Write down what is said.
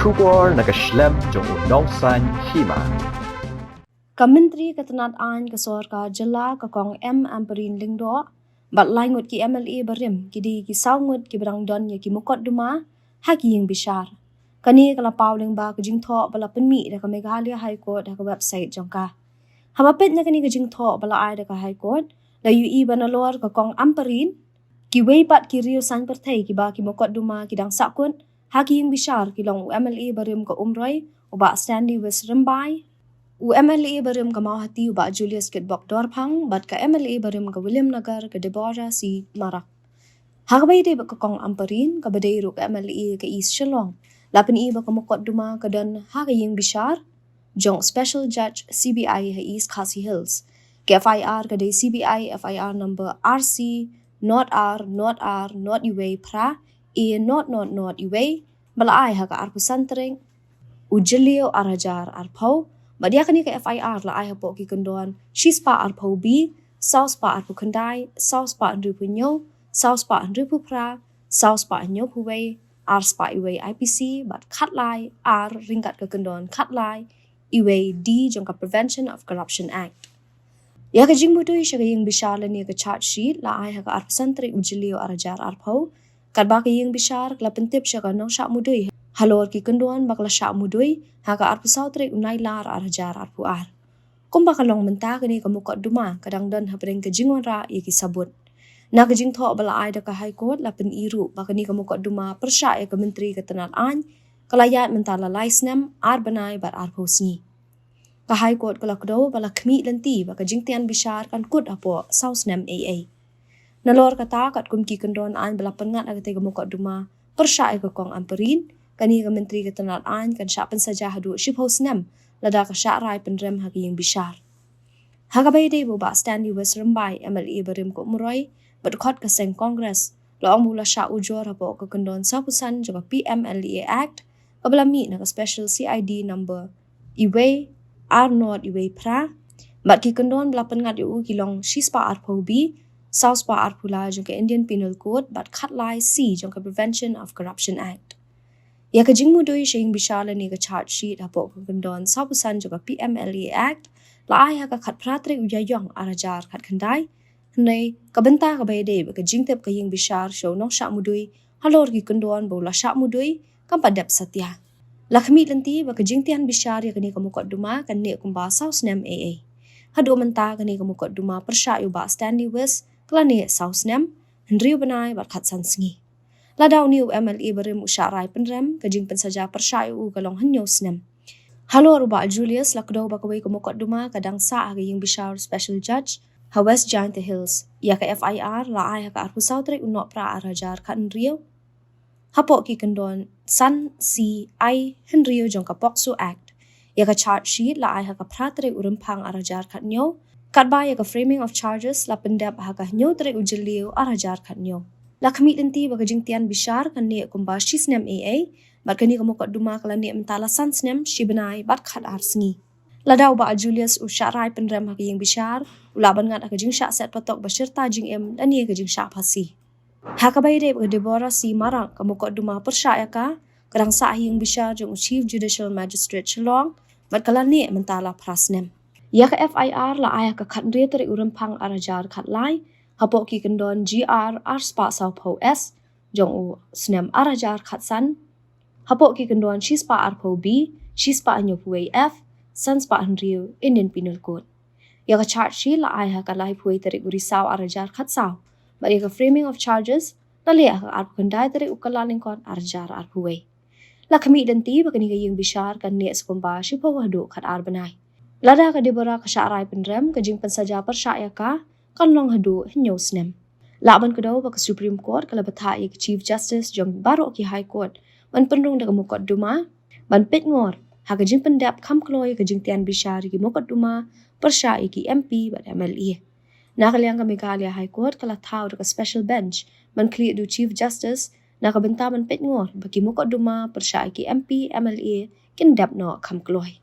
Shubor nagaslem jong udongsan Hima. Myntri ka Tnad ka sorka jala ka kong amperin lingdo bat Ngut ki MLA Barim kidi ki Ngut ki berang don ya ki mukot duma ha ki Ïingbishar kani kala pauling ba ka jingtho bala penmi da ka Meghalaya High Court da ka website jongka habapet na kani ka jingtho bala ai da ka High Court la ui banalor ka kong amperin ki weipat ki Riew Saiñpyrthei ki ba ki mukot duma ki dang sakun ha ki Ïingbishar ki long MLA Barim ka umroi uba standi wis rembai MLA Barim ka mau hati uba Julius kit bok dorpang bat ka MLA Barim ka William Nagar ka Deborah si Marak. Hagabay de ba ka kong amperin ka badayro ka MLA ka East Shillong. Lapin iba ka mukot duma ka don ha ka Ïingbishar jong Special Judge CBI ha East Khasi Hills. Ka FIR ka day CBI FIR number RC not R not R not UA pra not UA bala ay ha ka arpu santering ujilio arajar arpau Badia kani ka FIR la ay hapo ki kondon she's pa arpo B south pa arpo kandai south pa andrupu nyo south pa andrupu pra south pa nyo puwe R spa iwe IPC but khatlai R ringkat ka kondon khatlai iwe D jong ka Prevention of Corruption Act ya ka jingmutu siya ka Ïingbishar la ni ka charge sheet la ay ha ka arpo santri ujilio arajar arpo kadba ka Ïingbishar la pentip siya ka nong syak mudui halor ki kenduan bakla syak mudui haka arpu sautre unai lar arajar arpu ar. Kum bakalong menta kini kamukot duma kadang don hapring ke jingon ra ki sabut. Na ke jingtho bala ai da ka High Court la pen iru bakani kamukot duma persya ke Myntri ke Tnad kalayat mentala laisnem ar banai bar arpu sni. Ka High Court kala kdo bala kmi lenti baka jingtian bishar kan kut apo sausnem AA. Nalor kata kat kum ki kendon an bala pengat agate kamukot duma persya ke kong amperin kani ka Myntri ka Tnad kan syapan saja hadu shipos nem lada ka syarai penrem ha ki Ïingbishar. Hagabay de buba standi wes rembai MLA Barim ko umroy badkot ka seng Congress loong mula sya ujor hapo ka kendon sapusan jaga PMLA Act kabala mi na ka special CID number iwe R0 iwe pra bat ki kendon belapan ngat yu kilong shispa arpo B south pa arpula jaga Indian Penal Code bat khatlai C jaga Prevention of Corruption Act. Ya ka jingmudui siya Ïingbishar la ni ka charge sheet hapo ka kondon sapusan jaga PMLA Act la ay ha ka khat pratri uyayong arajar khat khandai hnay kabenta ka bayde ka jingtep ka Ïingbishar show nong syak mudui halor ki kondon bo la syak mudui kam padep satya lakmi lenti ba ka jingtian bishar ya kani kamukot duma kan ne kumba south nem AA hado menta kani kamukot duma persya yu ba standi west klane south nem Riew banai bat khat sansngi Ladaw niu MLA Barim usyarai penrem kajing pensaja persyayu kalong hanyo snem. Halor ba Julius lakdaw ba kaway kumukot duma kadang sa aga Ïingbishar Special Judge ha West Saiñpyrthei Hills ya ka FIR la ay ka arpu sautre unok pra arajar kan Riew. Hapo ki kendon san si ay Riew jong ka POCSO Act ya ka charge sheet la ay ka pratre urempang arajar kan nyo kadba ya ka framing of charges la pendap ha ka nyo tre ujilio arajar kan nyo. Lakmi lenti baga jingtian bishar kan ne kumba shisnem AA bat kani kamukot duma kala ne mentala sansnem shibanai bat khat arsngi ladaw ba Julius usyarai penrem ha Ïingbishar ulaban ngat ka jing syak set patok basyerta jing em dan ye ka jing syak phasi hakabay de baga Deborah si Marak kamukot duma persya ya ka kadang sa Ïingbishar jong Chief Judicial Magistrate Shillong bat kala ne mentala prasnem ya ka FIR la ay ka khat re tere urempang arajar khat lai hapo ki kendon GR spa saupo S jong u snem arajar khatsan hapo ki kendon shispa arpo B shispa anyopuwe F sanspa Riew Indian Penal Code ya ka charge sheet la ay ha ka lai puwe tere urisaw arajar khatsaw ba ya ka framing of charges la le ka arpo kandai tere ukalaling kon arajar arpuwe la kami danti ba kani ka Ïingbishar kan ne skumba shipo wahdo khat arbanai lada ka Deborah ka syarai penrem ka jing pensaja persya ka kan long hadu hinyo snem. Laban kedaw ba ka Supreme Court kala batha ya ka Chief Justice jong baro ki High Court man penrung da kamukot duma man pit ngor ha ka jing pendap kam kloy ka jing tian bishar ki mukot duma persya ki MP bat MLA. Nakaliang ka Meghalaya High Court kala thaw da ka special bench man clear du Chief Justice na ka benta man pit ngor ba ki mukot duma persya ki MP MLA kin dap no kam kloy.